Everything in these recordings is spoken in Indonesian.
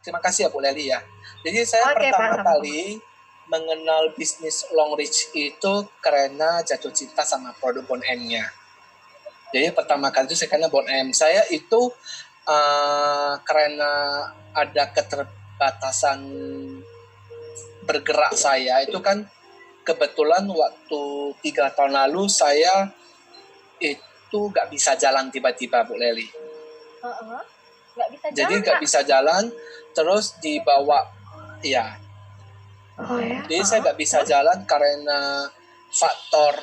Terima kasih ya Bu Leli ya. Jadi saya Oke, Pak, pertama sama-sama. kali mengenal bisnis long reach itu karena jatuh cinta sama produk Bon M-nya. Jadi pertama kali itu saya karena Bon M. Saya itu karena ada keterbatasan bergerak saya itu kan kebetulan waktu 3 tahun lalu saya itu nggak bisa jalan tiba-tiba Bu Leli. Nggak bisa jalan, Jadi nggak Pak? bisa jalan, terus dibawa ya. Oh ya. Jadi saya nggak bisa jalan karena faktor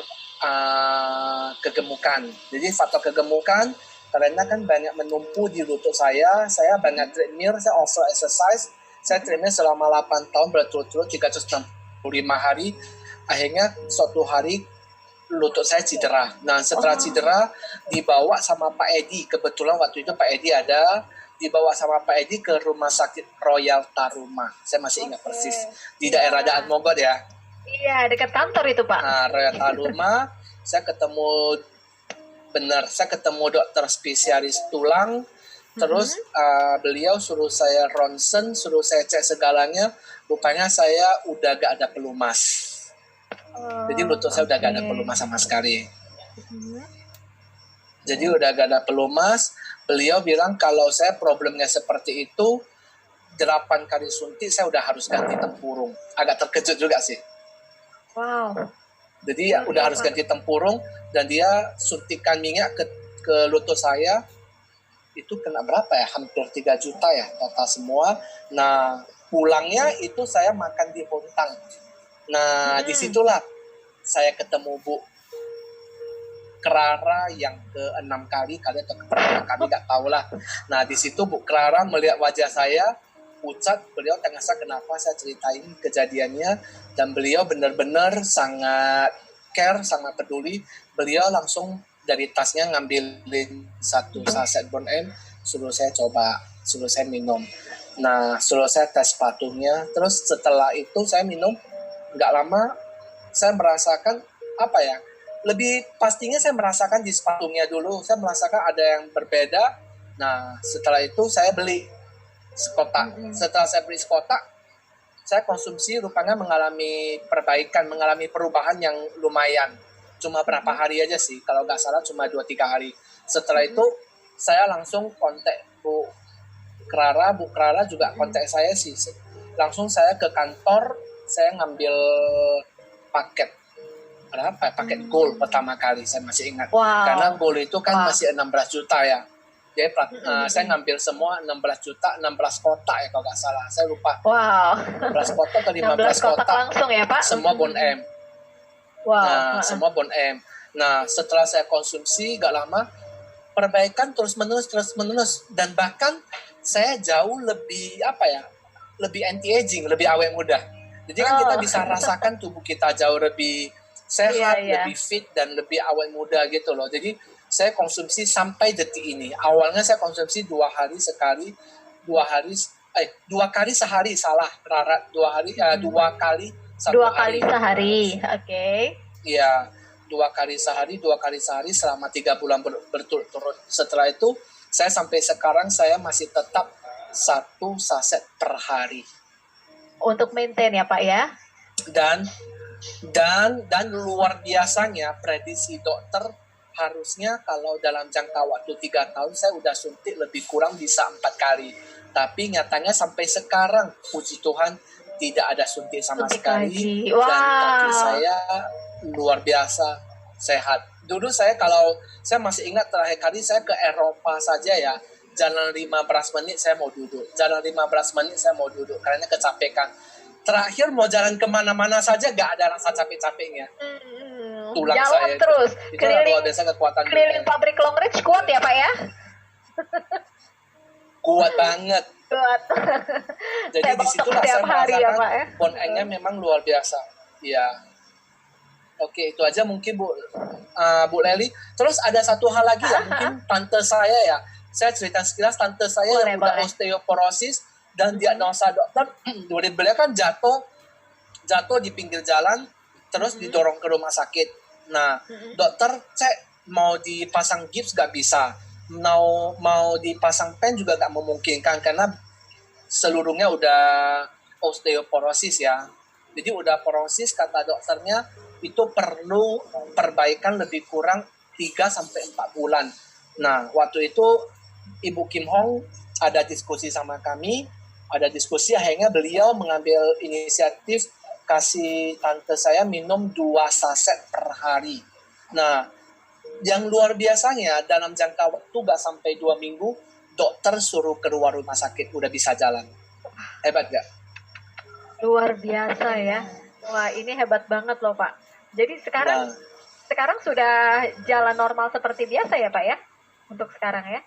kegemukan. Jadi faktor kegemukan karena kan banyak menumpu di lutut saya banyak treadmill, saya also exercise, saya treadmill selama 8 tahun berturut-turut 365 hari. Akhirnya suatu hari lutut saya cedera. Nah setelah cedera dibawa sama Pak Edi, kebetulan waktu itu Pak Edi ada, dibawa sama Pak Edi ke rumah sakit Royal Taruma. Saya masih ingat persis di daerah Daan Mogot ya. Iya, dekat kantor itu, Pak. Nah Royal Taruma saya ketemu dokter spesialis tulang. Terus beliau suruh saya ronsen, suruh saya cek segalanya. Rupanya saya udah gak ada pelumas. Jadi lutut saya udah gak ada pelumas sama sekali. Jadi udah gak ada pelumas. Beliau bilang kalau saya problemnya seperti itu, 8 kali suntik saya udah harus ganti tempurung. Agak terkejut juga sih. Wow. Jadi udah harus ganti tempurung dan dia suntikan minyak ke lutut saya. Itu kena berapa ya? Hampir 3 juta ya total semua. Nah pulangnya itu saya makan di Bontang. Nah disitulah saya ketemu Bu Clara yang ke-6 kali atau ke-8 kali nggak tahu lah. Nah di situ Bu Clara melihat wajah saya pucat, beliau tanya saya kenapa, saya ceritain kejadiannya dan beliau benar-benar sangat care, sangat peduli. Beliau langsung dari tasnya ngambilin 1 saset Bon M, suruh saya coba, suruh saya minum. Nah suruh saya tes patuhnya, terus setelah itu saya minum, nggak lama saya merasakan apa ya, lebih pastinya saya merasakan di sepatunya dulu, saya merasakan ada yang berbeda. Nah setelah itu saya beli sekotak. Setelah saya beli sekotak, saya konsumsi rupanya mengalami perbaikan, mengalami perubahan yang lumayan. Cuma berapa hari aja sih, kalau nggak salah cuma 2-3 hari. Setelah itu saya langsung kontak Bu Clara juga kontak saya sih. Langsung saya ke kantor, saya ngambil paket berapa? Paket gold pertama kali, saya masih ingat. Karena gold itu kan masih 16 juta ya. Jadi saya ngambil semua 16 juta, 16 kotak ya kalau nggak salah. Saya lupa. 16 kotak atau 15 kotak langsung ya, Pak? Semua Bon M. Nah, semua Bon M. Nah, setelah saya konsumsi nggak lama, perbaikan terus menerus dan bahkan saya jauh lebih lebih anti aging, lebih awet muda. Jadi kan kita bisa rasakan tubuh kita jauh lebih sehat, lebih fit dan lebih awet muda gitu loh. Jadi saya konsumsi sampai detik ini. Awalnya saya konsumsi 2 hari sekali, 2 kali sehari, salah Rara, 2 kali 1 hari. 2 kali sehari, oke. Iya, 2 kali sehari selama 3 bulan berturut-turut. Setelah itu saya sampai sekarang saya masih tetap 1 saset per hari. Untuk maintain ya Pak ya. Dan luar biasanya prediksi dokter harusnya kalau dalam jangka waktu 3 tahun saya udah suntik lebih kurang bisa 4 kali. Tapi nyatanya sampai sekarang puji Tuhan tidak ada suntik sama sekali. Dan kaki saya luar biasa sehat. Dulu kalau saya masih ingat terakhir kali saya ke Eropa saja ya, jalan 15 menit saya mau duduk. Karena kecapekan. Terakhir mau jalan kemana-mana saja gak ada rasa capek-capeknya. Tulang jalan saya terus itu luar biasa kekuatan. Keliling pabrik long reach kuat ya Pak ya? Kuat banget. Kuat. Jadi disitulah saya merasakan ya, Pak, ya? Bon M-nya memang luar biasa. Iya. Oke, itu aja mungkin Bu Leli. Terus ada satu hal lagi ya, mungkin tante saya ya. Saya cerita sekilas, tante saya yang udah osteoporosis dan diagnosa dokter, beliau kan jatuh di pinggir jalan, terus didorong ke rumah sakit. Nah, dokter cek mau dipasang gips gak bisa, mau dipasang pen juga gak memungkinkan karena seluruhnya udah osteoporosis ya. Jadi udah porosis, kata dokternya itu perlu perbaikan lebih kurang 3-4 bulan. Nah, waktu itu Ibu Kim Hong ada diskusi sama kami, ada diskusi akhirnya beliau mengambil inisiatif kasih tante saya minum 2 saset per hari. Nah, yang luar biasanya dalam jangka waktu gak sampai 2 minggu, dokter suruh keluar rumah sakit, udah bisa jalan. Hebat gak? Luar biasa ya. Wah, ini hebat banget loh Pak. Jadi sekarang sudah jalan normal seperti biasa ya Pak ya? Untuk sekarang ya?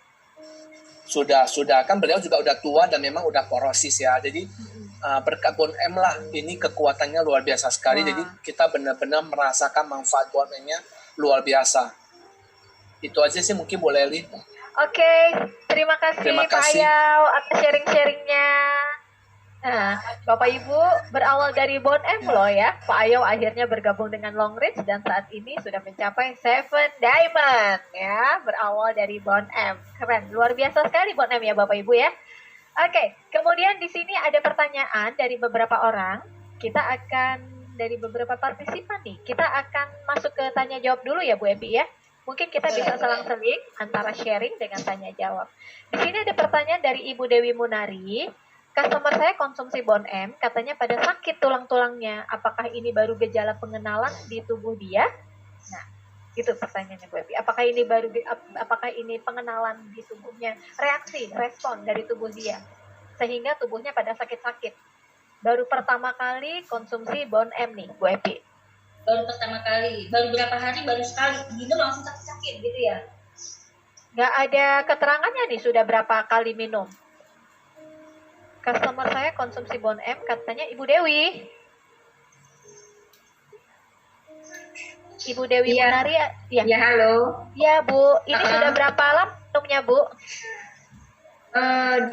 Sudah. Kan beliau juga udah tua dan memang udah porosis ya. Jadi berkat Bon M lah, ini kekuatannya luar biasa sekali. Jadi kita benar-benar merasakan manfaat Bon M-nya luar biasa. Itu aja sih mungkin Bu Leli. Oke, terima kasih Pak Ayau atas sharing-sharingnya. Nah, Bapak Ibu, berawal dari Bon M loh ya, Pak Ayau akhirnya bergabung dengan Long Reach dan saat ini sudah mencapai 7 Diamond ya, berawal dari Bon M. Keren, luar biasa sekali Bon M ya Bapak Ibu ya. Oke, kemudian di sini ada pertanyaan dari beberapa orang. Kita akan dari beberapa partisipan nih. Kita akan masuk ke tanya jawab dulu ya Bu Epi ya. Mungkin kita bisa selang-seling antara sharing dengan tanya jawab. Di sini ada pertanyaan dari Ibu Dewi Munari. Customer saya konsumsi Bon M, katanya pada sakit tulang-tulangnya. Apakah ini baru gejala pengenalan di tubuh dia? Nah, itu pertanyaannya Bu Epi. Apakah ini pengenalan di tubuhnya, reaksi, respon dari tubuh dia, sehingga tubuhnya pada sakit-sakit? Baru pertama kali konsumsi Bon M nih, Bu Epi. Baru pertama kali, baru berapa hari, baru sekali, gitu langsung sakit-sakit gitu ya? Nggak ada keterangannya nih, sudah berapa kali minum. Customer saya konsumsi Bon M, katanya Ibu Dewi. Ibu Dewi Munari ya? Ya, halo. Ya Bu, ini sudah berapa lama minumnya Bu?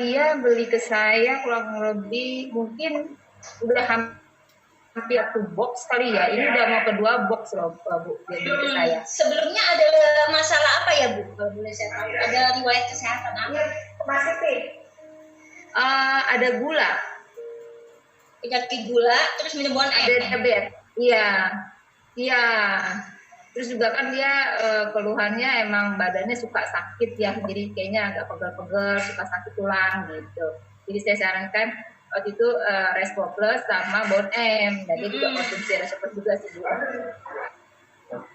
Dia beli ke saya kurang lebih mungkin udah hampir 1 box kali ya. Ini udah mau kedua box loh Bu, dia beli ke saya. Sebelumnya ada masalah apa ya Bu? Kalau boleh saya tahu, ada riwayat kesehatan apa? Masih ada gula. Penyakit gula, terus minum Bon M. Ada diabetes. Iya. Terus juga kan dia keluhannya emang badannya suka sakit ya, jadi kayaknya agak pegel-pegel, suka sakit tulang gitu. Jadi saya sarankan waktu itu Respo Plus sama Bon M, dan dia juga konsumsi Respo Plus juga sih.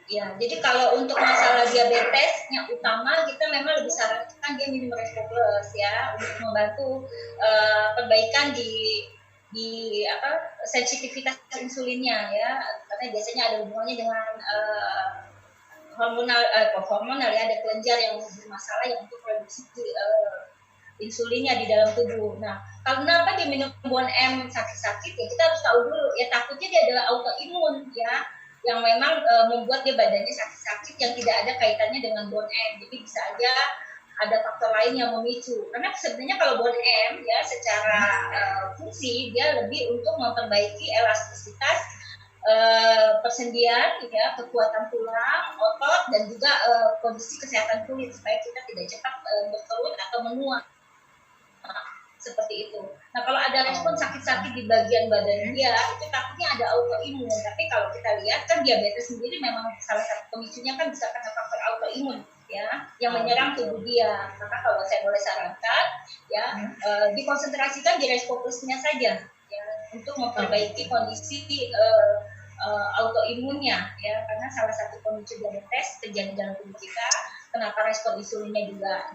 Ya, jadi kalau untuk masalah diabetes yang utama kita memang lebih sarankan dia minum Respo Plus ya, untuk membantu perbaikan di sensitivitas insulinnya ya, karena biasanya ada hubungannya dengan hormonal ya, ada kelenjar yang bermasalah yang untuk produksi insulinnya di dalam tubuh. Nah, kenapa dia minum Bon M sakit-sakit ya, kita harus tahu dulu ya, takutnya dia adalah autoimun ya, yang memang membuat dia badannya sakit-sakit yang tidak ada kaitannya dengan Bon M. Jadi bisa aja ada faktor lain yang memicu. Karena sebenarnya kalau Bon M ya secara fungsi dia lebih untuk memperbaiki elastisitas persendian ya, kekuatan tulang, otot, dan juga kondisi kesehatan kulit supaya kita tidak cepat berkerut atau menua. Seperti itu. Nah, kalau ada respon sakit-sakit di bagian badan dia, itu takutnya ada autoimun. Tapi kalau kita lihat kan diabetes sendiri memang salah satu pemicunya kan bisa karena faktor autoimun ya, yang menyerang tubuh dia. Maka kalau saya boleh sarankan ya, dikonsentrasikan di Respo Plus-nya saja ya, untuk memperbaiki kondisi autoimunnya ya, karena salah satu pemicu diabetes terjadi dalam tubuh kita. Kenapa respon insulinnya juga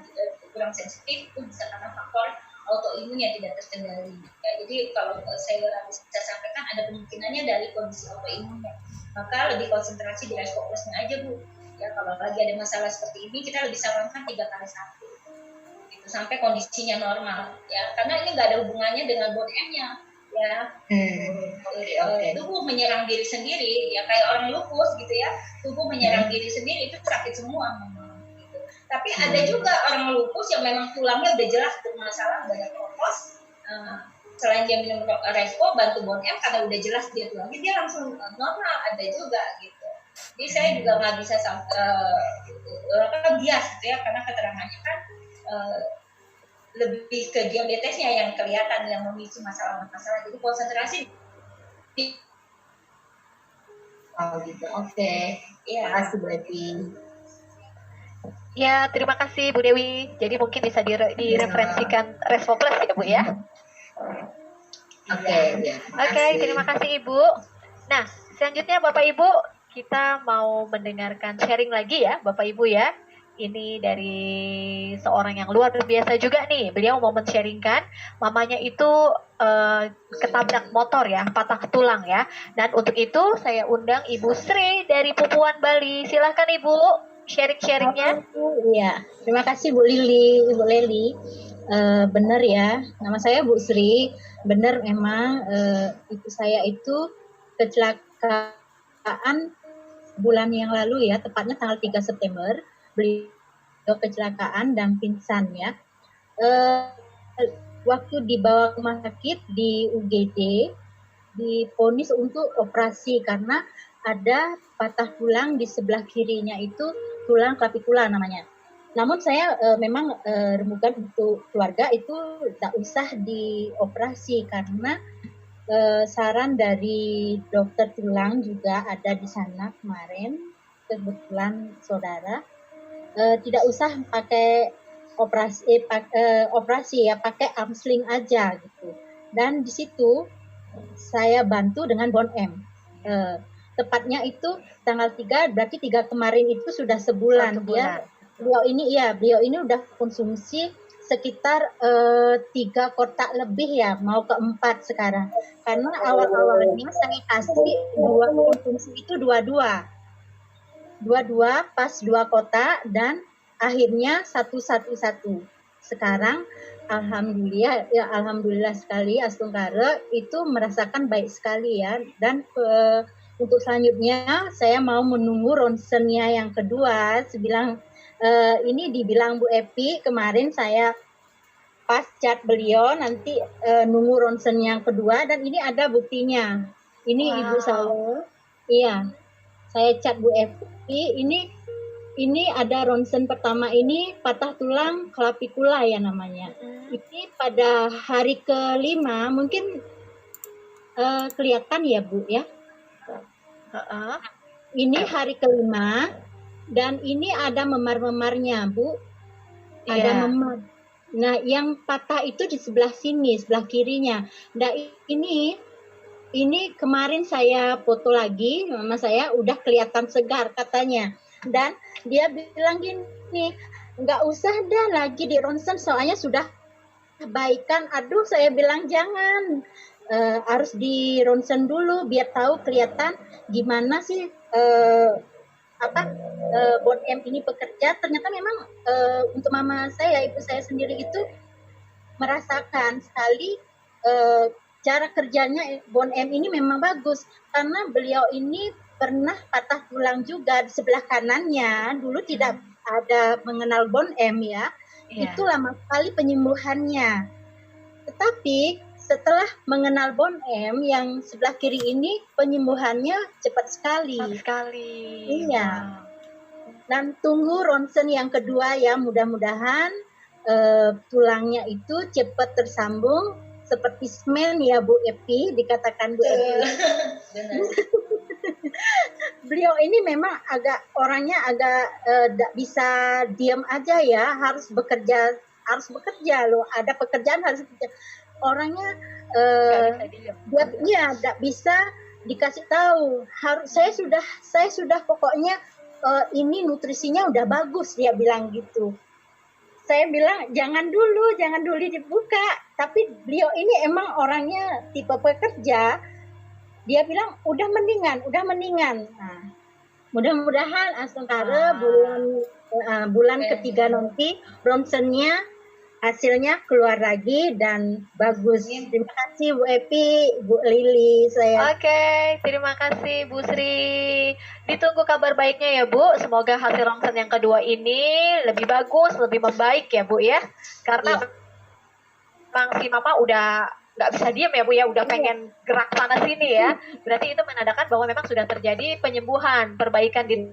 kurang sensitif, itu bisa karena faktor autoimun yang tidak terkendali. Ya, jadi kalau saya bisa sampaikan ada kemungkinannya dari kondisi autoimunnya. Maka lebih konsentrasi di Respo Plus-nya aja Bu. Ya, kalau lagi ada masalah seperti ini kita lebih sarankan 3 kali 1. Gitu, sampai kondisinya normal. Ya, karena ini nggak ada hubungannya dengan Bon M-nya. Ya, tubuh menyerang diri sendiri. Ya kayak orang lupus gitu ya. Tubuh menyerang diri sendiri itu sakit semua. Tapi ada juga orang lupus yang memang tulangnya udah jelas bermasalah, banyak kropos. Selain dia minum Respo, bantu Bon M karena udah jelas dia tulangnya, dia langsung normal, ada juga gitu. Jadi saya juga nggak bisa bias gitu ya, karena keterangannya kan lebih ke diabetesnya yang kelihatan yang memicu masalah-masalah. Jadi konsentrasi di gitu. Oke. Iya. Terima kasih Bu Epi. Ya, terima kasih Bu Dewi. Jadi mungkin bisa direferensikan Resvoples ya Bu ya. Oke, ya. Oke, terima kasih Ibu. Nah, selanjutnya Bapak Ibu, kita mau mendengarkan sharing lagi ya Bapak Ibu ya. Ini dari seorang yang luar biasa juga nih. Beliau mau men-sharingkan mamanya itu ketabrak motor ya, patah tulang ya. Dan untuk itu saya undang Ibu Sri dari Pupuan Bali. Silahkan Ibu sharing-sharingnya. Iya, terima kasih Bu Ibu Leli. Benar ya, nama saya Bu Sri. Benar memang ibu saya itu kecelakaan bulan yang lalu ya, tepatnya tanggal 3 September. Beliau kecelakaan dan pingsan ya. Waktu dibawa ke rumah sakit di UGD, divonis untuk operasi karena ada patah tulang di sebelah kirinya itu tulang clavicula namanya. Namun saya memang rembukan untuk keluarga itu tak usah dioperasi karena saran dari dokter tulang juga ada di sana kemarin, kebetulan saudara tidak usah pakai operasi ya, pakai arm sling aja gitu. Dan di situ saya bantu dengan Bon M. Tepatnya itu tanggal 3, berarti 3 kemarin itu sudah sebulan. Beliau ini udah konsumsi sekitar 3 kotak lebih ya, mau ke 4 sekarang. Karena awal-awalnya saya kasih konsumsi itu dua-dua pas 2 kotak dan akhirnya satu. Sekarang alhamdulillah sekali Astungkara itu merasakan baik sekali ya. Dan untuk selanjutnya saya mau menunggu ronsennya yang kedua. Ini dibilang Bu Epi kemarin saya pas chat beliau nanti nunggu ronsen yang kedua dan ini ada buktinya. Ini ibu saya. Iya. Saya chat Bu Epi, ini ada ronsen pertama ini patah tulang clavicula ya namanya. Ini pada hari ke-5 mungkin kelihatan ya Bu ya. Ini hari ke-5 dan ini ada memar-memarnya Bu. Ada memar. Nah, yang patah itu di sebelah sini, sebelah kirinya. Nah, ini kemarin saya foto lagi, mama saya udah kelihatan segar katanya. Dan dia bilang gini, nggak usah dah lagi di ronsen soalnya sudah baikan. Aduh, saya bilang jangan, harus di ronsen dulu biar tahu kelihatan gimana sih Bon M ini bekerja. Ternyata memang untuk mama saya, ibu saya sendiri itu merasakan sekali cara kerjanya Bon M ini memang bagus karena beliau ini pernah patah tulang juga di sebelah kanannya. Dulu tidak ada mengenal Bon M ya. Itu lama sekali penyembuhannya. Tetapi setelah mengenal Bon M yang sebelah kiri ini penyembuhannya cepat sekali. Iya. Dan tunggu ronsen yang kedua ya, mudah-mudahan tulangnya itu cepat tersambung seperti semen ya Bu Epi, dikatakan Bu Epi. Beliau ini memang orangnya agak tidak bisa diam aja ya, harus bekerja loh. Ada pekerjaan harus bekerja. Orangnya dia tidak bisa dikasih tahu. Saya sudah pokoknya ini nutrisinya udah bagus, dia bilang gitu. Saya bilang jangan dulu dibuka. Tapi beliau ini emang orangnya tipe pekerja. Dia bilang udah mendingan. Nah, mudah-mudahan Astungkara bulan ketiga nanti ronsennya hasilnya keluar lagi dan bagus. Terima kasih Bu Epi, Bu Lili. Oke, terima kasih Bu Sri. Ditunggu kabar baiknya ya Bu. Semoga hasil ronsen yang kedua ini lebih bagus, lebih membaik ya Bu ya. Karena Bang si Mama udah nggak bisa diam ya Bu ya, udah pengen gerak sana sini ya. Berarti itu menandakan bahwa memang sudah terjadi penyembuhan, perbaikan di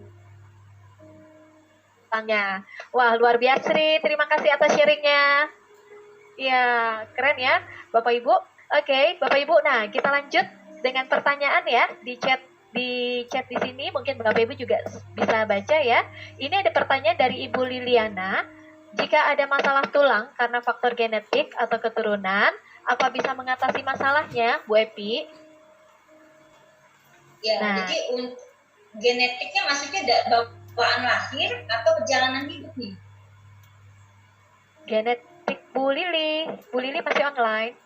tanya. Wah, luar biasa Sri. Terima kasih atas sharingnya. Iya, keren ya, Bapak Ibu. Oke, Bapak Ibu. Nah, kita lanjut dengan pertanyaan ya di chat di sini. Mungkin Bapak Ibu juga bisa baca ya. Ini ada pertanyaan dari Ibu Liliana. Jika ada masalah tulang karena faktor genetik atau keturunan, apa bisa mengatasi masalahnya, Bu Epi? Ya, jadi genetiknya maksudnya bawaan lahir atau perjalanan hidup nih? Genetik Bu Lili masih online.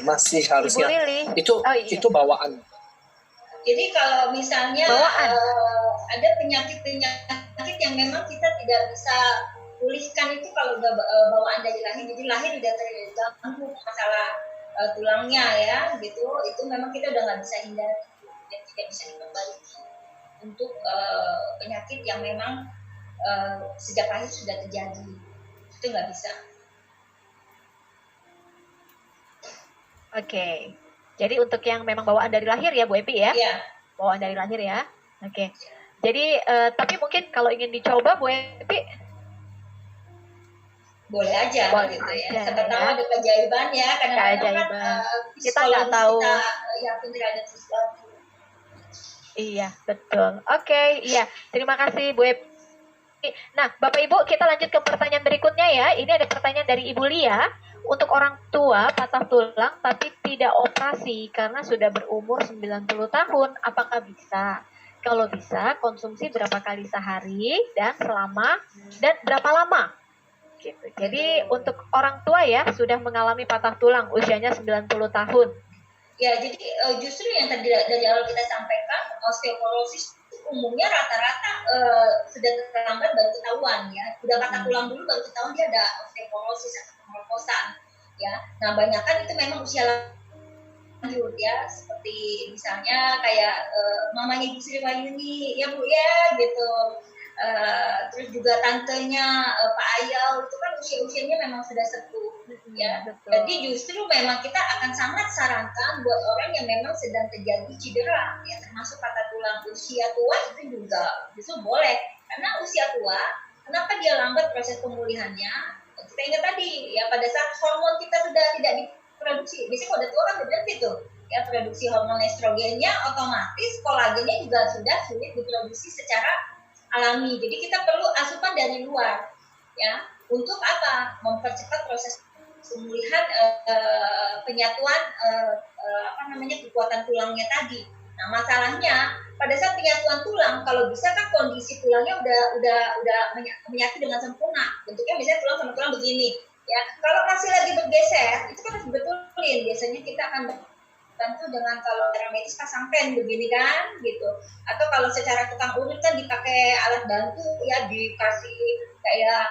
Masih harusnya. Ibu Lili. Itu bawaan. Jadi kalau misalnya ada penyakit yang memang kita tidak bisa pulihkan itu kalau udah bawaan dari lahir, jadi lahir udah terganggu masalah tulangnya ya gitu, itu memang kita udah nggak bisa hindari dan tidak bisa diperbaiki untuk penyakit yang memang sejak lahir sudah terjadi, itu nggak bisa. Oke. Jadi untuk yang memang bawaan dari lahir ya Bu Epi ya? Iya. Bawaan dari lahir ya. Oke. Jadi tapi mungkin kalau ingin dicoba Bu Epi boleh aja gitu ya. Siapa tahu ada keajaiban ya, kadang-kadang kan kita nggak tahu. Kita yakin terhadap sesuatu. Iya, betul. Oke, iya. Terima kasih Bu Epi. Nah, Bapak Ibu, kita lanjut ke pertanyaan berikutnya ya. Ini ada pertanyaan dari Ibu Lia. Untuk orang tua patah tulang tapi tidak operasi karena sudah berumur 90 tahun, apakah bisa? Kalau bisa, konsumsi berapa kali sehari dan berapa lama? Gitu. Jadi untuk orang tua ya sudah mengalami patah tulang usianya 90 tahun. Ya, jadi justru yang tadi dari awal kita sampaikan, osteoporosis umumnya rata-rata sudah terlambat baru ketahuan ya. Udah patah tulang dulu baru ketahuan dia ada osteoporosis atau kemerkosan ya. Nah, banyak kan itu memang usia lanjut ya, seperti misalnya kayak mamanya Ibu Sri Wahyuni ya Bu ya gitu. Terus juga tantenya Pak Ayau itu kan usia-usianya memang sudah sepuh ya. Betul. Jadi justru memang kita akan sangat sarankan buat orang yang memang sedang terjadi cedera ya, termasuk patah tulang usia tua itu juga justru boleh, karena usia tua kenapa dia lambat proses pemulihannya? Kita ingat tadi ya, pada saat hormon kita sudah tidak diproduksi, biasanya kalau udah tua kan berhenti tuh ya produksi hormon estrogennya, otomatis kolagennya juga sudah sulit diproduksi secara alami. Jadi kita perlu asupan dari luar ya, untuk apa? Mempercepat proses pemulihan penyatuan kekuatan tulangnya tadi. Nah, masalahnya pada saat penyatuan tulang, kalau bisa kan kondisi tulangnya udah menyatu dengan sempurna. Bentuknya misalnya tulang sama tulang begini ya. Kalau masih lagi bergeser, itu kan harus dibetulin. Biasanya kita akan bantu dengan kalau secara medis pasang pen begini kan gitu, atau kalau secara tukang urut kan dipakai alat bantu ya, dikasih kayak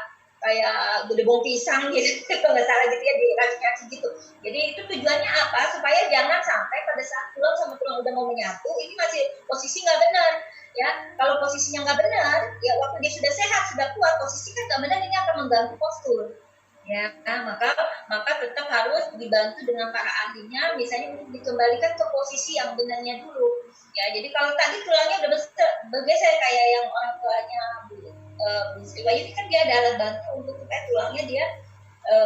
gedebong pisang gitu kalau nggak salah gitu ya, dikasih gitu. Jadi itu tujuannya apa? Supaya jangan sampai pada saat tulang sama tulang udah mau menyatu ini masih posisi nggak benar ya. Kalau posisinya nggak benar ya, waktu dia sudah sehat sudah kuat, posisi kan nggak benar, ini akan mengganggu postur ya. Nah, maka tetap harus dibantu dengan para ahlinya, misalnya untuk dikembalikan ke posisi yang benarnya dulu ya. Jadi kalau tadi tulangnya udah bergeser kayak yang orang tuanya Bu Sri Wahyuni kan dia ada alat bantu untuk supaya tulangnya dia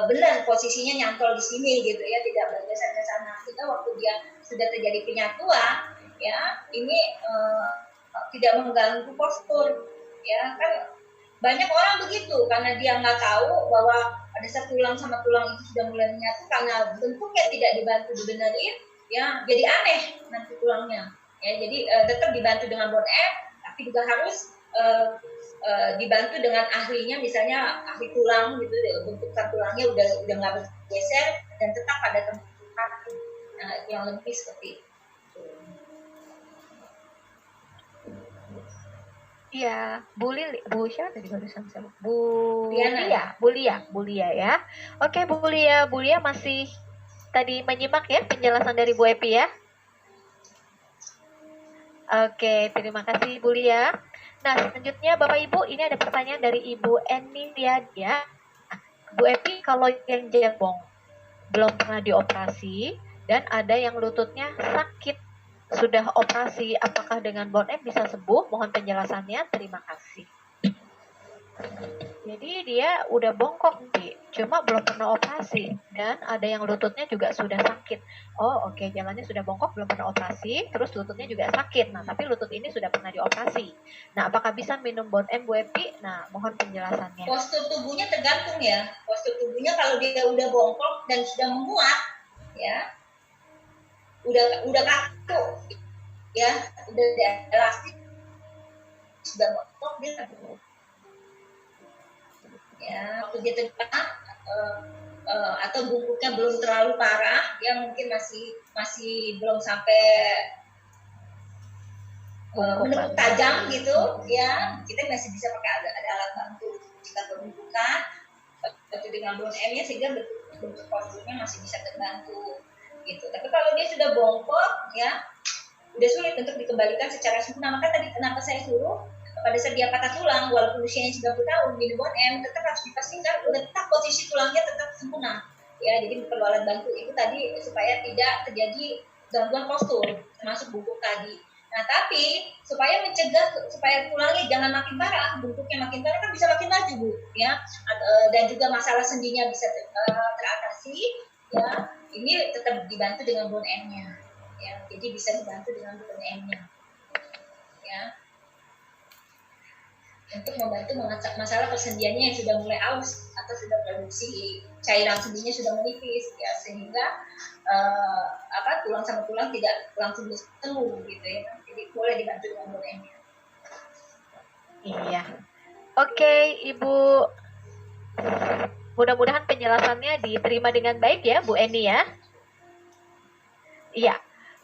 benar posisinya nyantol di sini gitu ya, tidak bergeser ke sana, sehingga waktu dia sudah terjadi penyatuan ya ini tidak mengganggu postur ya. Kan banyak orang begitu karena dia nggak tahu bahwa pada saat tulang sama tulang itu sudah mulai menyatu, karena bentuknya tidak dibantu dibenerin ya, jadi aneh nanti tulangnya ya. Jadi tetap dibantu dengan bone M, tapi juga harus dibantu dengan ahlinya, misalnya ahli tulang gitu, bentukan tulangnya udah nggak bergeser dan tetap pada tempat. Nah, yang lebih seperti itu. Iya, Bu siapa tadi barusan saya? Bu Lia ya. Oke, Bu Lia masih tadi menyimak ya penjelasan dari Bu Epi ya. Oke, terima kasih Bu Lia. Nah, selanjutnya Bapak Ibu, ini ada pertanyaan dari Ibu Enilia ya. Bu Epi, kalau yang jambong belum pernah dioperasi dan ada yang lututnya sakit, sudah operasi, apakah dengan bone M bisa sembuh? Mohon penjelasannya, terima kasih. Jadi dia udah bongkok nih, cuma belum pernah operasi dan ada yang lututnya juga sudah sakit. Oh oke, jalannya sudah bongkok belum pernah operasi, terus lututnya juga sakit. Nah tapi lutut ini sudah pernah dioperasi. Nah apakah bisa minum Bon M Bu Epi? Nah mohon penjelasannya. Postur tubuhnya tergantung ya. Postur tubuhnya kalau dia udah bongkok dan sudah menguat, ya, udah kaku, ya, udah elastis, sudah bongkok dia, ya, waktu dia tegak atau bungkuknya belum terlalu parah, ya mungkin masih belum sampai menekuk tajam gitu, ya, kita masih bisa pakai ada alat bantu jika pembungkukan seperti dengan Bon M-nya sehingga bentuk posturnya masih bisa terbantu gitu. Tapi kalau dia sudah bongkok, ya, udah sulit untuk dikembalikan secara sempurna. Maka tadi kenapa saya suruh pada saat dia patah tulang, walaupun usianya 90 tahun, minum Bon M tetap harus dipastikan tetap posisi tulangnya tetap sempurna. Ya, jadi perlu alat bantu itu tadi supaya tidak terjadi gangguan postur, termasuk bungkuk tadi. Nah, tapi supaya mencegah supaya tulangnya jangan makin parah, bungkuknya makin parah kan bisa makin maju, Bu, ya. Dan juga masalah sendinya bisa teratasi, ya. Ini tetap dibantu dengan Bon M-nya. Ya, jadi bisa dibantu dengan Bon M-nya. Ya. Untuk membantu mengecek masalah persendiannya yang sudah mulai aus atau sudah produksi cairan sendinya sudah menipis, ya, sehingga tulang sama tulang tidak langsung bertemu gitu ya. Jadi boleh dibantu dengan Bon M-nya. Iya. Oke, Ibu. Mudah-mudahan penjelasannya diterima dengan baik ya, Bu Eni ya. Iya.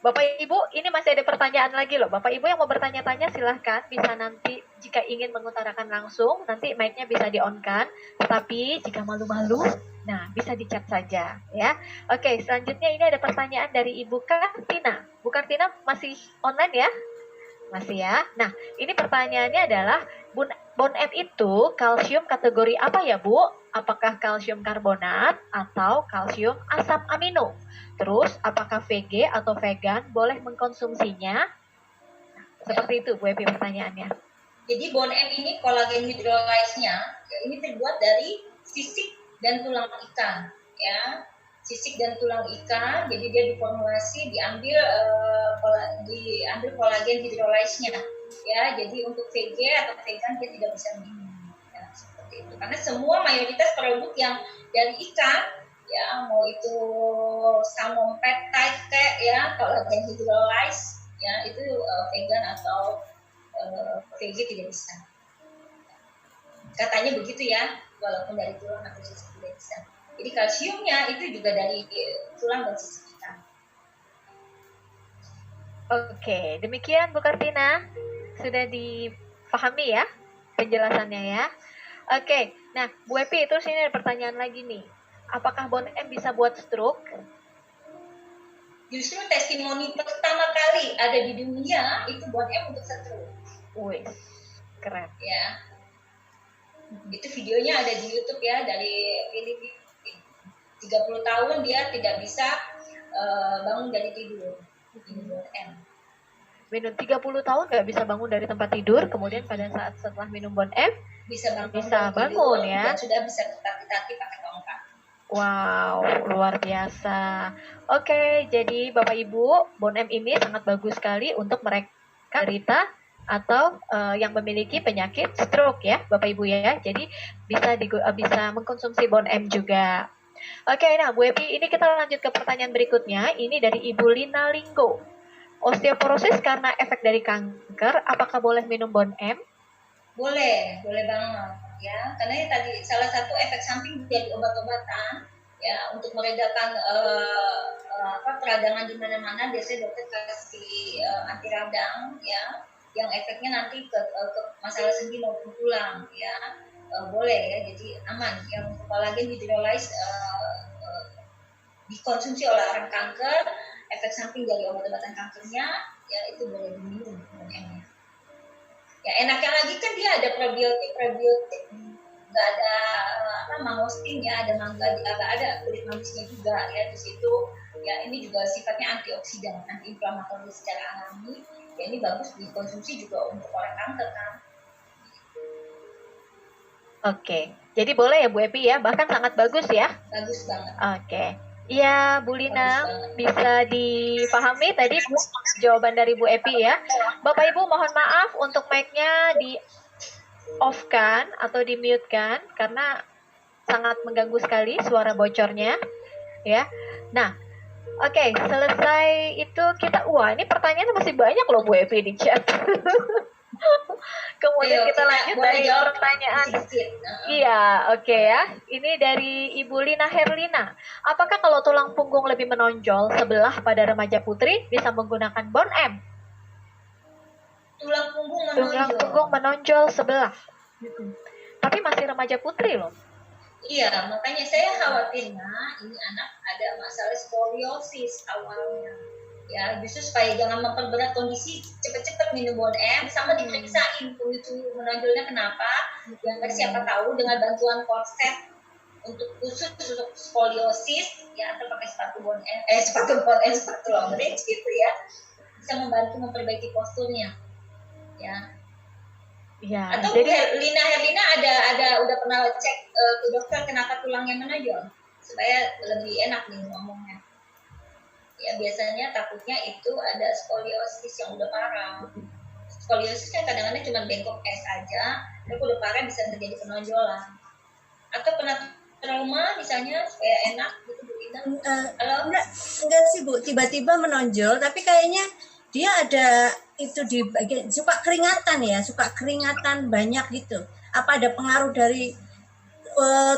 Bapak Ibu, ini masih ada pertanyaan lagi loh. Bapak Ibu yang mau bertanya-tanya silahkan, bisa nanti jika ingin mengutarakan langsung, nanti mic-nya bisa di-on-kan. Tetapi jika malu-malu, nah bisa di-chat saja ya. Oke, selanjutnya ini ada pertanyaan dari Ibu Kartina. Bu Kartina masih online ya? Masih ya. Nah, ini pertanyaannya adalah Bon M itu kalsium kategori apa ya, Bu? Apakah kalsium karbonat atau kalsium asam amino? Terus, apakah VG atau vegan boleh mengkonsumsinya? Nah, seperti itu, Bu Epi pertanyaannya. Jadi Bon M ini kolagen hydrolyze-nya ya, ini terbuat dari sisik dan tulang ikan, ya. Sisik dan tulang ikan, jadi dia diformulasi diambil kolagen hydrolyze-nya, ya. Jadi untuk VG atau vegan dia tidak bisa minum, ya, seperti itu. Karena semua mayoritas produk yang dari ikan, ya, mau itu salmon peptide ya, kolagen hydrolyze, ya, itu vegan atau VG tidak bisa. Katanya begitu ya, walaupun dari tulang atau sisik tidak bisa. Jadi kalsiumnya itu juga dari tulang dan sisik ikan. Oke, demikian Bu Kartina. Sudah dipahami ya penjelasannya ya. Oke, nah Bu Epi, terus ini ada pertanyaan lagi nih. Apakah Bon M bisa buat stroke? Justru testimoni pertama kali ada di dunia itu Bon M untuk stroke. Wih, keren. Ya, itu videonya ada di YouTube ya, dari Filipina. 30 tahun dia tidak bisa bangun dari tidur. Ini Bon M. Minum 30 tahun nggak bisa bangun dari tempat tidur, kemudian pada saat setelah minum Bon M bisa bangun tidur, ya. Dan sudah bisa berkaki-kaki pakai tongkat. Wow, luar biasa. Oke, jadi Bapak Ibu, Bon M ini sangat bagus sekali untuk mereka derita atau yang memiliki penyakit stroke ya, Bapak Ibu ya. Jadi bisa mengkonsumsi Bon M juga. Oke, nah Bu Epi, ini kita lanjut ke pertanyaan berikutnya. Ini dari Ibu Lina Linggo. Osteoporosis karena efek dari kanker, apakah boleh minum Bon M? Boleh banget ya. Karena ya tadi salah satu efek samping dari obat-obatan ya, untuk meredakan peradangan di mana-mana, biasanya dokter kasih anti radang ya, yang efeknya nanti ke masalah sendi maupun tulang ya. Boleh ya, jadi aman. Yang kolagen hydrolyze dikonsumsi oleh orang kanker, efek samping dari obat-obatan kankernya ya itu boleh diminum M-nya. Ya enaknya lagi kan dia ada probiotik, nggak ada mangostin ya, ada mangga, ada kulit manisnya juga ya di situ. Ya ini juga sifatnya antioksidan, antiinflamatori secara alami. Ya ini bagus dikonsumsi juga untuk orang kanker kan. Oke. Jadi boleh ya Bu Epi ya, bahkan sangat bagus ya. Bagus banget. Oke. Iya, Bu Lina, Bagus banget. bisa dipahami tadi jawaban dari Bu Epi ya. Bapak Ibu mohon maaf untuk mic-nya di off-kan atau di mute-kan karena sangat mengganggu sekali suara bocornya ya. Nah, oke, selesai itu kita, wah ini pertanyaannya masih banyak loh Bu Epi di chat. Kemudian Ayo, kita lanjut boleh dari jawab pertanyaan. sedikit. Iya, oke ya. Ini dari Ibu Lina Herlina. Apakah kalau tulang punggung lebih menonjol sebelah pada remaja putri bisa menggunakan Bon M? Tulang punggung Tulang menonjol. punggung menonjol sebelah. Tapi masih remaja putri loh. Iya, makanya saya khawatirnya ini anak ada masalah skoliosis awalnya. Ya, justru supaya jangan memperberat kondisi, cepet-cepet minum Bon M, sama diperiksain pemicu menonjolnya kenapa. Yang siapa tahu dengan bantuan korset untuk khusus untuk skoliosis, ya atau pakai sepatu Bon M, sepatu long range gitu ya, bisa membantu memperbaiki posturnya. Ya. Ya, Atau jadi Lina Herlina ada udah pernah cek ke dokter kenapa tulangnya menonjol supaya lebih enak nih ngomongnya. Ya biasanya takutnya itu ada skoliosis yang udah parah. Skoliosis kan kadang-kadang cuma bengkok es aja, tapi udah parah bisa terjadi penonjolan. Atau pernah trauma misalnya supaya enak gitu Bu Lina. Halo? Enggak sih Bu, tiba-tiba menonjol, tapi kayaknya dia ada itu di bagian suka keringatan banyak gitu. Apa ada pengaruh dari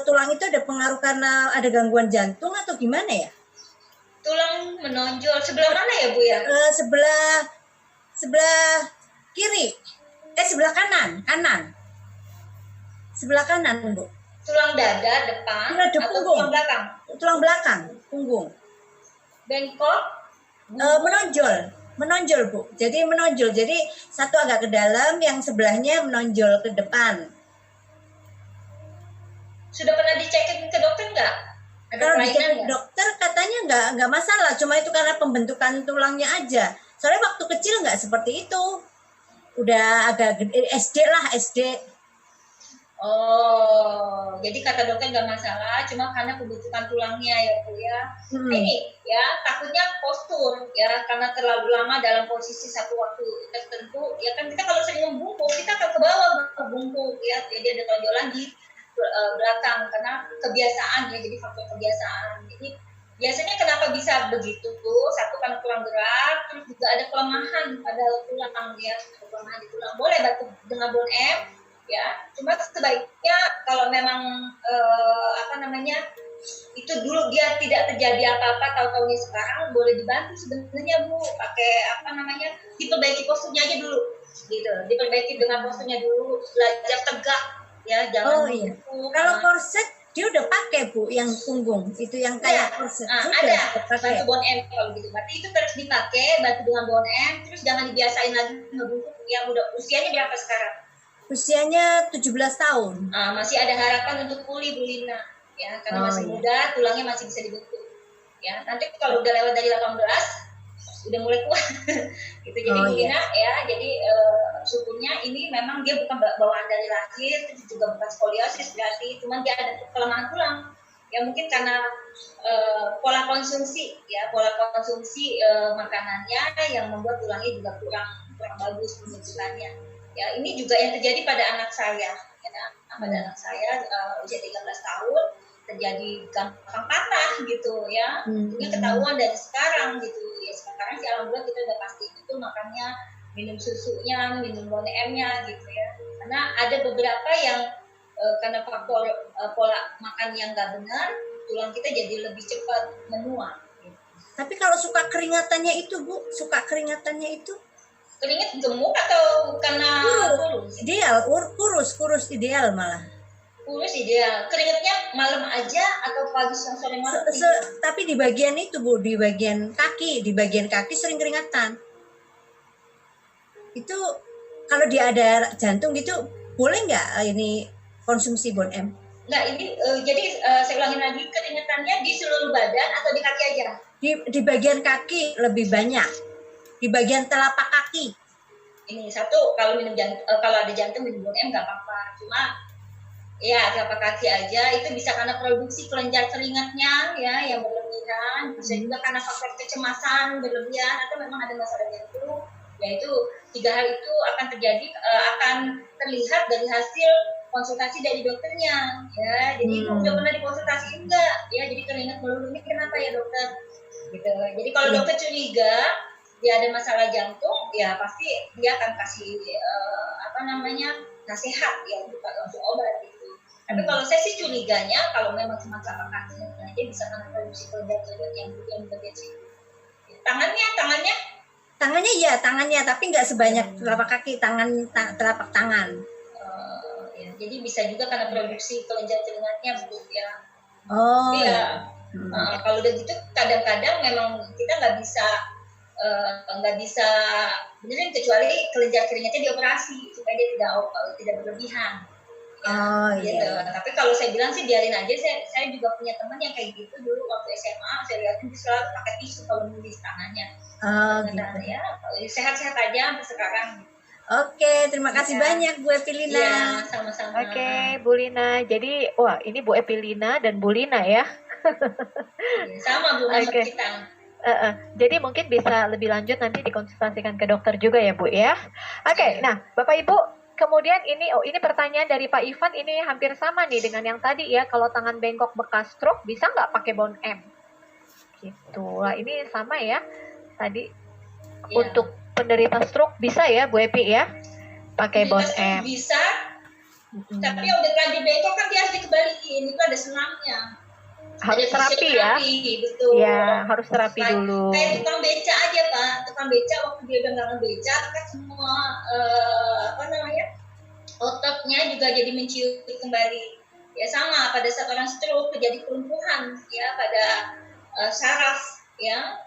tulang itu, ada pengaruh karena ada gangguan jantung atau gimana ya? Tulang menonjol sebelah mana ya Bu ya? Sebelah kiri, sebelah kanan, sebelah kanan Bu. Tulang dada depan Dada atau punggung. tulang belakang? Punggung. Bengkok? Menonjol Bu. Jadi menonjol. Jadi satu agak ke dalam, yang sebelahnya menonjol ke depan. Sudah pernah dicekin ke dokter nggak? Ada Kalau kelainan dicek nggak? dokter katanya nggak masalah, cuma itu karena pembentukan tulangnya aja. Soalnya waktu kecil nggak seperti itu. Udah agak gede, SD. Oh, jadi kata dokter nggak masalah, cuma karena pembentukan tulangnya ya Bu ya. Ini ya takutnya postur ya, karena terlalu lama dalam posisi satu waktu tertentu. Ya kan kita kalau sering membungkuk, kita akan ke bawah bungkuk ya, jadi ada tonjolan di belakang karena kebiasaan ya, jadi faktor kebiasaan. Jadi biasanya kenapa bisa begitu tuh? Satu karena kurang gerak, terus juga ada kelemahan pada tulang ya, kelemahan di tulang. Boleh bantu dengan Bon M ya, cuma sebaiknya kalau memang itu dulu dia tidak terjadi apa-apa, tahu-tahunya sekarang boleh dibantu sebenarnya Bu, pakai diperbaiki posturnya aja dulu gitu, diperbaiki dengan posturnya dulu, belajar tegak ya, jangan bungkuk. Kalau korset dia udah pakai Bu, yang punggung itu yang kayak korset. Ada bantu Bon M kalau gitu, berarti itu terus dipakai, bantu dengan Bon M, terus jangan dibiasain lagi ngebungkuk. Yang udah usianya berapa sekarang? Usianya 17 tahun. Masih ada harapan untuk pulih Bu Lina ya, karena masih muda, tulangnya masih bisa dibentuk ya. Nanti kalau udah lewat dari 18 udah mulai kuat gitu. Jadi Bu Lina ya, jadi syukurnya ini memang dia bukan bawaan dari lahir, itu juga bukan skoliosis berarti, cuman dia ada kelemahan tulang ya, mungkin karena pola konsumsi makanannya yang membuat tulangnya juga kurang bagus pembentukannya. Ya, ini juga yang terjadi pada anak saya. Ya, pada anak saya usia 13 tahun terjadi gampang patah gitu ya. Ini ketahuan dari sekarang gitu. Ya sekarang sih alhamdulillah kita udah pasti itu makannya, minum susunya, minum Bon M-nya gitu ya. Karena ada beberapa yang karena faktor pola makan yang nggak benar, tulang kita jadi lebih cepat menua. Gitu. Tapi kalau suka keringatannya itu Bu, Keringat gemuk atau karena kurus? Ideal, kurus ideal malah. Kurus ideal. Keringatnya malam aja atau pagi siang sore malam? Tapi di bagian itu Bu, di bagian kaki sering keringatan. Itu kalau dia ada jantung gitu, boleh nggak ini konsumsi Bon M? Nggak, ini jadi saya ulangin lagi, keringatannya di seluruh badan atau di kaki aja? Di bagian kaki lebih banyak. Di bagian telapak kaki. Ini satu, kalau minum kalau ada jantung minum Bon M nggak apa-apa. Cuma ya telapak kaki aja itu bisa karena produksi kelenjar keringatnya ya yang berlebihan, bisa juga karena faktor kecemasan berlebihan atau memang ada masalah jantung. Ya itu 3 hal itu akan terjadi, akan terlihat dari hasil konsultasi dari dokternya ya. Jadi ibu udah pernah dikonsultasi enggak ya, jadi keringat melulu ini kenapa ya dokter gitu. Jadi kalau dokter curiga dia ada masalah jantung ya pasti dia akan kasih nasihat ya untuk obat gitu. Tapi kalau saya sih curiganya kalau memang cuma telapak kakinya aja bisa karena produksi kelenjar yang bagian situ. Tangannya tapi nggak sebanyak telapak kaki, telapak tangan. Ya, jadi bisa juga karena produksi kelenjar keringatnya Bu ya. Oh iya. Kalau udah gitu kadang-kadang memang kita nggak bisa benerin kecuali kelenjar keringatnya dioperasi supaya dia tidak berlebihan. Gitu. Tapi kalau saya bilang sih biarin aja. Saya juga punya teman yang kayak gitu dulu waktu SMA. Saya lihatin dia selalu pakai tisu kalau nulis tangannya. Gitu. Ya, sehat-sehat aja sampai sekarang. Oke, terima kasih banyak Bu Epilina. Iya, sama-sama. Oke, Bu Lina. Jadi, wah ini Bu Epilina dan Bu Lina ya. Sama Bu, nama kita. Jadi mungkin bisa lebih lanjut nanti dikonsultasikan ke dokter juga ya Bu ya. Oke, nah Bapak Ibu, kemudian ini pertanyaan dari Pak Ivan ini hampir sama nih dengan yang tadi ya. Kalau tangan bengkok bekas stroke bisa nggak pakai bone M? Gitu. Lah ini sama ya. Tadi untuk penderita stroke bisa ya Bu Epi ya pakai bone M. Bisa. Tapi yang udah terlanjur bengkok kan dia harus dikembaliin. Itu ada senamnya. Harus terapi ya. Betul. Ya, harus terapi dulu. Kayak tukang beca aja Pak. Tukang beca waktu dia udah nggak ngebeca kan semua ototnya juga jadi menciut kembali. Ya sama pada saat orang stroke terjadi kelumpuhan ya pada saraf ya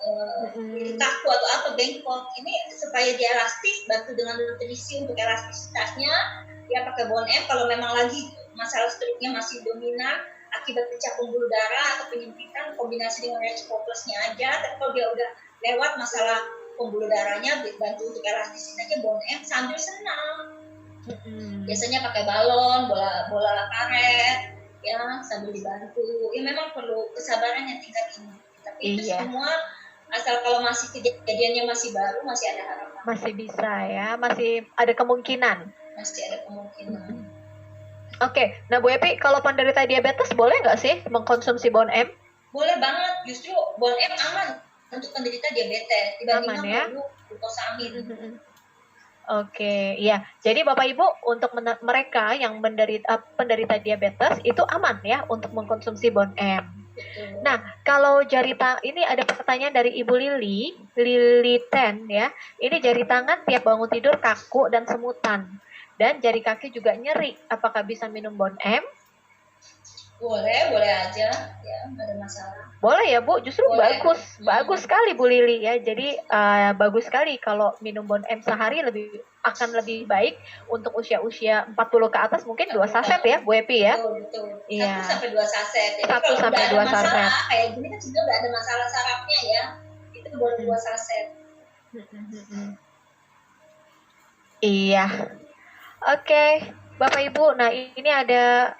kaku atau apa bengkok. Ini supaya dia elastis, bantu dengan nutrisi untuk elastisitasnya. Ya pakai bone M kalau memang lagi masalah stroke-nya masih dominan akibat pecah pembuluh darah atau penyempitan kombinasi dengan Rexpoplusnya aja. Tapi kalau dia udah lewat masalah pembuluh darahnya, bantu untuk elastisitasnya bone M sambil senam. Biasanya pakai balon, bola karet, ya sambil dibantu. Ya memang perlu kesabaran yang tingkat ini. Tapi itu semua asal kalau masih kejadiannya masih baru, masih ada harapan. Masih bisa ya, masih ada kemungkinan. Masih ada kemungkinan. Oke, nah Bu Epi, kalau penderita diabetes boleh nggak sih mengkonsumsi bone M? Boleh banget, justru bone M aman untuk penderita diabetes dibandingkan glukosamin. Oke, ya. Jadi Bapak Ibu untuk mereka yang penderita diabetes itu aman ya untuk mengkonsumsi bone M. Betul. Nah, kalau jari tangan ini ada pertanyaan dari Ibu Lili Ten ya. Ini jari tangan tiap bangun tidur kaku dan semutan. Dan jari kaki juga nyeri. Apakah bisa minum bone M? Boleh aja, ya nggak ada masalah. Boleh ya Bu, justru boleh. bagus sekali Bu Lili ya. Jadi bagus sekali kalau minum bone M sehari akan lebih baik untuk usia 40 ke atas mungkin 2 saset ya Bu Epi ya. Betul. Iya. 1 sampai 2 saset. Jadi 1 kalau sampai udah 2 ada masalah, saset. kayak gini kan juga nggak ada masalah sarafnya ya. Itu boleh 2 saset. Iya. Oke, Bapak Ibu, nah ini ada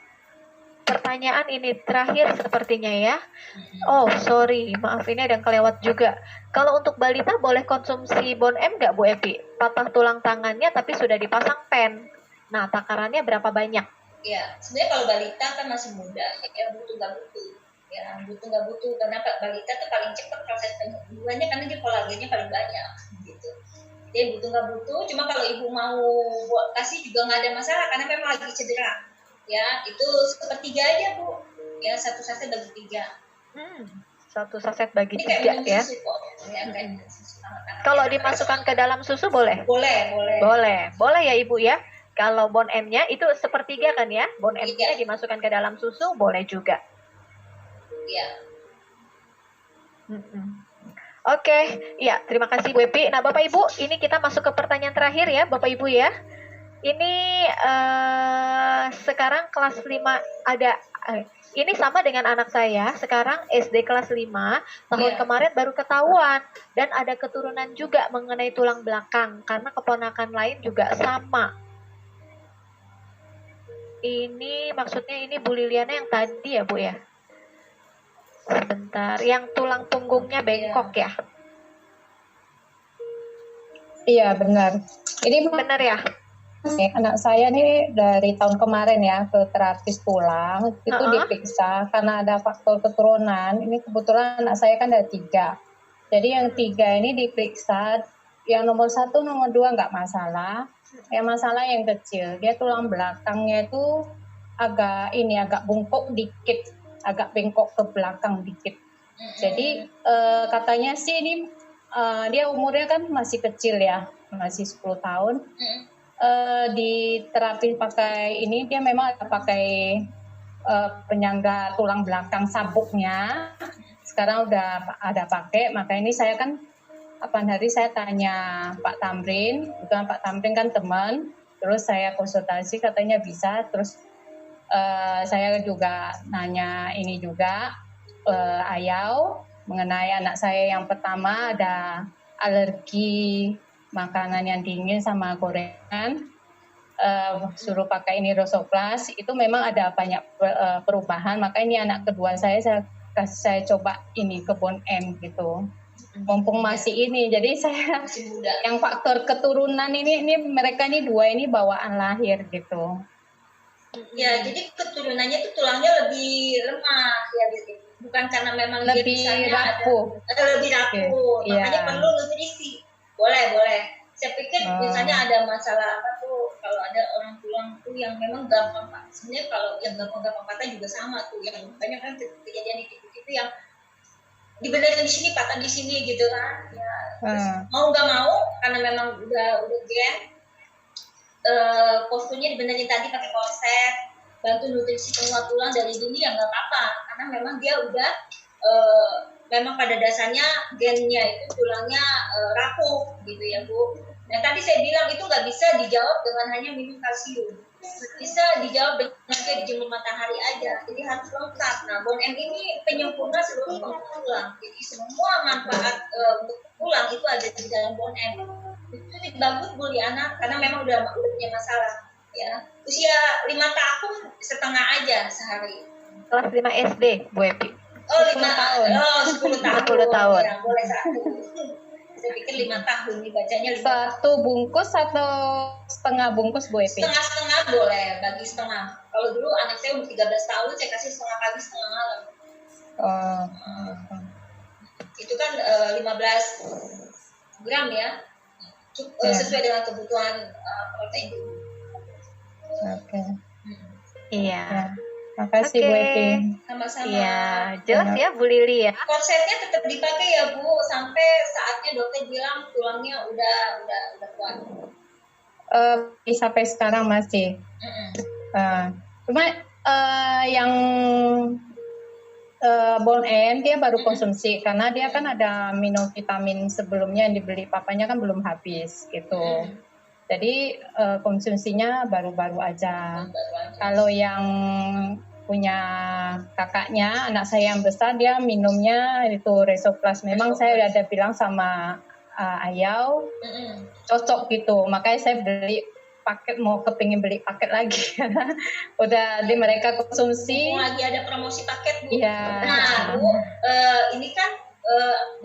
pertanyaan ini terakhir sepertinya ya. Oh, sorry, maaf ini ada yang kelewat juga. Kalau untuk balita boleh konsumsi bone M nggak Bu Epi? Patah tulang tangannya tapi sudah dipasang pen. Nah, takarannya berapa banyak? Ya, sebenarnya kalau balita kan masih muda, ya butuh nggak butuh. Ya, butuh nggak butuh karena balita tuh paling cepat proses penyembuhannya karena dia kolagennya paling banyak gitu. Dia butuh nggak butuh, cuma kalau ibu mau kasih juga nggak ada masalah karena memang lagi cedera. Ya, itu sepertiga aja Bu. Ya, 1 saset bagi 3. 1 saset bagi 3 ya. Susu kok. Ya, kayak susu. Kalau dimasukkan ke dalam susu boleh? Boleh ya Ibu ya. Kalau bone M-nya itu sepertiga kan ya? Bone M-nya dimasukkan ke dalam susu boleh juga. Iya. Oke, ya terima kasih Bu Epi. Nah Bapak Ibu, ini kita masuk ke pertanyaan terakhir ya Bapak Ibu ya. Ini sekarang kelas 5 ada, ini sama dengan anak saya, sekarang SD kelas 5, tahun kemarin baru ketahuan. Dan ada keturunan juga mengenai tulang belakang, karena keponakan lain juga sama. Ini maksudnya ini Bu Liliana yang tadi ya Bu ya? Sebentar, yang tulang punggungnya bengkok ya? Iya benar. Ini Benar ya? anak saya nih dari tahun kemarin ya ke terapis tulang itu diperiksa karena ada faktor keturunan. Ini kebetulan anak saya kan ada 3. Jadi yang 3 ini diperiksa, yang nomor 1, nomor 2 nggak masalah. Yang masalah yang kecil, dia tulang belakangnya itu agak bungkuk dikit, agak bengkok ke belakang dikit. Jadi katanya sih ini dia umurnya kan masih kecil ya, masih 10 tahun. Di terapi pakai ini dia memang pakai penyangga tulang belakang sabuknya. Sekarang udah ada pakai, maka ini saya kan kapan hari saya tanya Pak Tamrin, bukan Pak Tamrin kan teman, terus saya konsultasi katanya bisa, terus saya juga nanya ini juga Ayau mengenai anak saya yang pertama ada alergi makanan yang dingin sama gorengan, suruh pakai ini Rosoplas, itu memang ada banyak perubahan, maka ini anak kedua saya coba ini ke Bon M gitu. Mumpung masih ini, jadi saya yang faktor keturunan ini mereka ini 2 ini bawaan lahir gitu. Ya, jadi keturunannya tuh tulangnya lebih lemah ya, bukan karena memang lebih dia misalnya rapuh. Lebih rapuh, Okay. makanya Yeah. perlu nutrisi. Boleh. Saya pikir misalnya ada masalah apa tuh, kalau ada orang tulang tuh yang memang gampang patah. Sebenarnya kalau yang gampang patah juga sama tuh, yang banyak kan kejadian itu yang dibenerin di sini patah di sini gitu kan ya. Terus mau nggak mau karena memang udah gen, posturnya dibenerin tadi pakai korset, bantu nutrisi penguat tulang dari dini ya nggak apa-apa, karena memang dia udah memang pada dasarnya gennya itu tulangnya rapuh gitu ya Bu. Nah tadi saya bilang itu nggak bisa dijawab dengan hanya minum kalsium, bisa dijawab dengan dia dijemur matahari aja, jadi harus lengkap. Nah Bon M ini penyempurna seluruh tulang, jadi semua manfaat untuk tulang itu ada di dalam Bon M. Itu bagus Bu Liana karena memang udah punya masalah ya. Usia 5 tahun setengah aja sehari. Kelas 5 SD Bu Epi. Oh 10 tahun. Oh 10 tahun. 10 tahun. Ya, boleh 1. Saya pikir 5 tahun nih bacanya 5 1 bungkus atau setengah bungkus Bu Epi? Setengah-setengah boleh, bagi setengah. Kalau dulu anak saya umur 13 tahun, saya kasih setengah pagi, setengah malam. Itu kan 15 gram ya. Sesuai dengan kebutuhan protein. Oke. Iya. Makasih Bu Epi. Sama-sama. Iya, jelas ya Bu Lili ya. Korsetnya tetap dipakai ya Bu, sampai saatnya dokter bilang tulangnya udah kuat. Sampai sekarang masih. Cuma yang Bon M dia baru konsumsi karena dia kan ada minum vitamin sebelumnya yang dibeli papanya kan belum habis gitu. Jadi konsumsinya baru-baru aja. Kalau yang punya kakaknya, anak saya yang besar, dia minumnya itu Resoplas. Memang saya udah ada bilang sama Ayau, cocok gitu. Makanya saya beli paket, mau kepingin beli paket lagi. Udah di mereka konsumsi. Lagi ada promosi paket Bu. Iya. Nah Bu, ini kan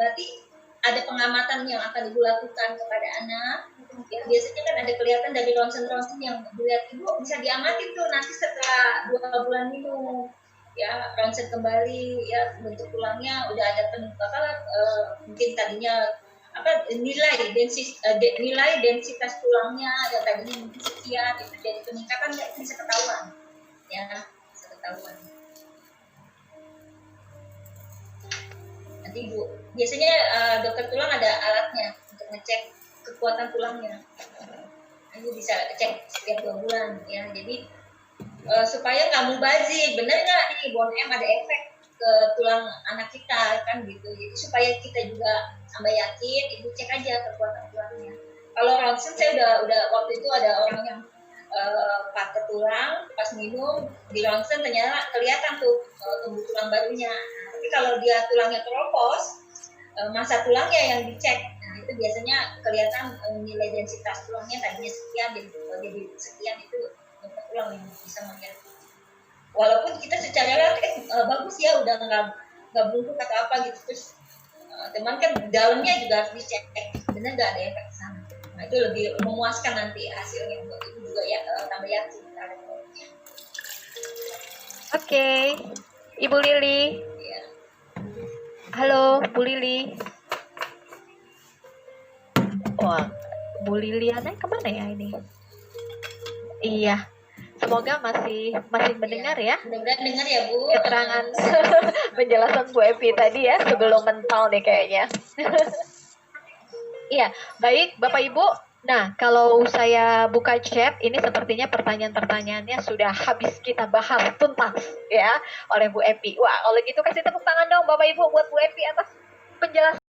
berarti ada pengamatan yang akan Ibu lakukan kepada anak. Ya, biasanya kan ada kelihatan dari ronsen-ronsen yang dilihat Ibu bisa diamati tuh nanti setelah 2 bulan minum ya, ronsen kembali ya, bentuk tulangnya udah ada mungkin tadinya apa nilai densitas tulangnya yang tadinya mungkin sekian itu jadi peningkatan ya, bisa ketahuan ya, bisa ketahuan. Nanti Bu, biasanya dokter tulang ada alatnya untuk ngecek kekuatan tulangnya. Ibu bisa cek setiap 2 bulan ya. Jadi supaya nggak mubazir, bener nggak nih Bon M ada efek ke tulang anak kita kan gitu. Jadi supaya kita juga tambah yakin, ibu cek aja kekuatan tulangnya. Kalau ronsen saya udah waktu itu ada orang yang pakai tulang pas minum di ronsen ternyata kelihatan tuh tumbuh tulang barunya. Tapi kalau dia tulangnya keropos, masa tulangnya yang dicek. Nah, itu biasanya kelihatan nilai densitas tulangnya tadinya sekian jadi sekian, itu dapat ulang yang bisa melihat. Walaupun kita secara lihat bagus ya, udah nggak bungkuk atau apa gitu, terus teman kan dalamnya juga harus dicek benar nggak ada efek sana. Nah itu lebih memuaskan nanti hasilnya buat ibu juga ya, tambah yakin terhadap produknya. Oke, Ibu Lili. Ya. Halo, Bu Lili. Wah, Bu Liliana kemana ya ini? Iya, semoga masih mendengar ya. Mudah-mudahan dengar ya Bu. Keterangan penjelasan Bu Evi tadi ya, sebelum mental deh kayaknya. Iya, baik Bapak Ibu. Nah, kalau saya buka chat, ini sepertinya pertanyaan-pertanyaannya sudah habis kita bahas tuntas ya oleh Bu Evi. Wah, kalau gitu kasih tepuk tangan dong Bapak Ibu buat Bu Evi atas penjelasan